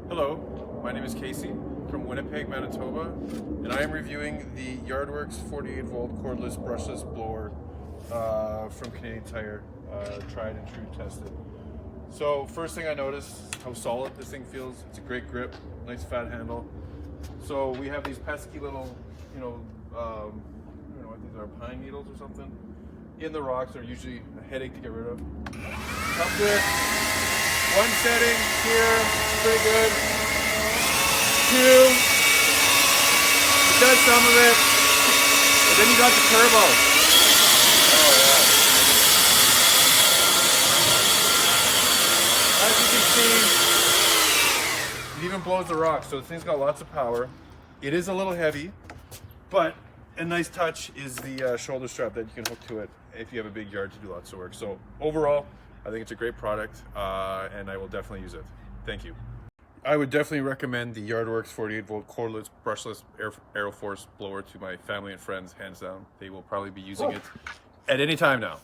Hello, my name is Casey from Winnipeg, Manitoba, and I am reviewing the Yardworks 48-volt cordless brushless blower from Canadian Tire, tried and true tested. So first thing I noticed, how solid this thing feels. It's a great grip, nice fat handle. So we have these pesky little, I don't know what these are, pine needles or something, in the rocks. Are usually a headache to get rid of. Comes with one setting here, pretty good. Two, it does some of it, but then you got the turbo. Oh yeah. As you can see, it even blows the rocks, so this thing's got lots of power. It is a little heavy, but a nice touch is the shoulder strap that you can hook to it if you have a big yard to do lots of work. So overall, I think it's a great product, and I will definitely use it. Thank you. I would definitely recommend the Yardworks 48-volt cordless brushless AeroForce blower to my family and friends, hands down. They will probably be using it at any time now.